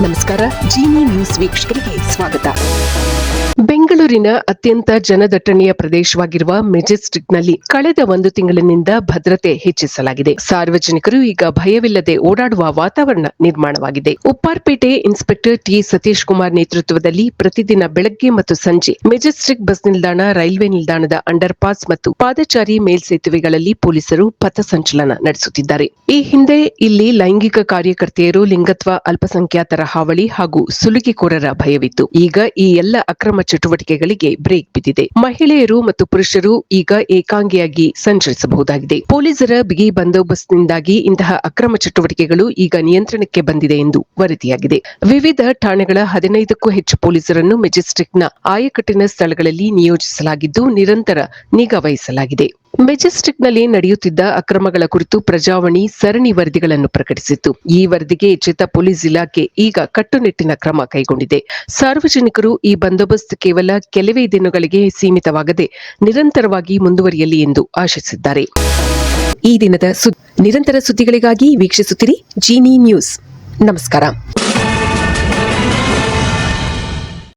ನಮಸ್ಕಾರ. ಜೀನಿ ನ್ಯೂಸ್ ವೀಕ್ಷಕರಿಗೆ ಸ್ವಾಗತ. ಬೆಂಗಳೂರಿನ ಅತ್ಯಂತ ಜನದಟ್ಟಣೆಯ ಪ್ರದೇಶವಾಗಿರುವ ಮೆಜೆಸ್ಟಿಕ್ನಲ್ಲಿ ಕಳೆದ 1 ತಿಂಗಳಿನಿಂದ ಭದ್ರತೆ ಹೆಚ್ಚಿಸಲಾಗಿದೆ. ಸಾರ್ವಜನಿಕರು ಈಗ ಭಯವಿಲ್ಲದೆ ಓಡಾಡುವ ವಾತಾವರಣ ನಿರ್ಮಾಣವಾಗಿದೆ. ಉಪ್ಪಾರಪೇಟೆ ಇನ್ಸ್ಪೆಕ್ಟರ್ ಟಿ ಸತೀಶ್ ಕುಮಾರ್ ನೇತೃತ್ವದಲ್ಲಿ ಪ್ರತಿದಿನ ಬೆಳಗ್ಗೆ ಮತ್ತು ಸಂಜೆ ಮೆಜೆಸ್ಟಿಕ್ ಬಸ್ ನಿಲ್ದಾಣ, ರೈಲ್ವೆ ನಿಲ್ದಾಣದ ಅಂಡರ್ ಪಾಸ್ ಮತ್ತು ಪಾದಚಾರಿ ಮೇಲ್ಸೇತುವೆಗಳಲ್ಲಿ ಪೊಲೀಸರು ಪಥಸಂಚಲನ ನಡೆಸುತ್ತಿದ್ದಾರೆ. ಈ ಹಿಂದೆ ಇಲ್ಲಿ ಲೈಂಗಿಕ ಕಾರ್ಯಕರ್ತೆಯರು, ಲಿಂಗತ್ವ ಅಲ್ಪಸಂಖ್ಯಾತರ ಹಾವಳಿ ಹಾಗೂ ಸುಲಿಗೆಕೋರರ ಭಯವಿತ್ತು. ಈಗ ಈ ಎಲ್ಲ ಅಕ್ರಮ ಚಟುವಟಿಕೆಗಳಿಗೆ ಬ್ರೇಕ್ ಬಿದ್ದಿದೆ. ಮಹಿಳೆಯರು ಮತ್ತು ಪುರುಷರು ಈಗ ಏಕಾಂಗಿಯಾಗಿ ಸಂಚರಿಸಬಹುದಾಗಿದೆ. ಪೊಲೀಸರ ಬಿಗಿ ಬಂದೋಬಸ್ತ್ನಿಂದಾಗಿ ಇಂತಹ ಅಕ್ರಮ ಚಟುವಟಿಕೆಗಳು ಈಗ ನಿಯಂತ್ರಣಕ್ಕೆ ಬಂದಿದೆ ಎಂದು ವರದಿಯಾಗಿದೆ. ವಿವಿಧ ಠಾಣೆಗಳ 15ಕ್ಕೂ ಹೆಚ್ಚು ಪೊಲೀಸರನ್ನು ಮೆಜೆಸ್ಟಿಕ್ನ ಆಯಕಟ್ಟಿನ ಸ್ಥಳಗಳಲ್ಲಿ ನಿಯೋಜಿಸಲಾಗಿದ್ದು ನಿರಂತರ ನಿಗಾ ವಹಿಸಲಾಗಿದೆ. ಮೆಜೆಸ್ಟಿಕ್ನಲ್ಲಿ ನಡೆಯುತ್ತಿದ್ದ ಅಕ್ರಮಗಳ ಕುರಿತು ಪ್ರಜಾವಾಣಿ ಸರಣಿ ವರದಿಗಳನ್ನು ಪ್ರಕಟಿಸಿತ್ತು. ಈ ವರದಿಗೆ ಎಚ್ಚೆತ್ತ ಪೊಲೀಸ್ ಇಲಾಖೆ ಈಗ ಕಟ್ಟುನಿಟ್ಟಿನ ಕ್ರಮ ಕೈಗೊಂಡಿದೆ. ಸಾರ್ವಜನಿಕರು ಈ ಬಂದೋಬಸ್ತ್ ಕೇವಲ ಕೆಲವೇ ದಿನಗಳಿಗೆ ಸೀಮಿತವಾಗದೆ ನಿರಂತರವಾಗಿ ಮುಂದುವರಿಯಲಿ ಎಂದು ಆಶಿಸಿದ್ದಾರೆ. ಈ ದಿನದ ನಿರಂತರ ಸುದ್ದಿಗಳಿಗಾಗಿ ವೀಕ್ಷಿಸುತ್ತಿರಿ ಜೀನಿ ನ್ಯೂಸ್. ನಮಸ್ಕಾರ.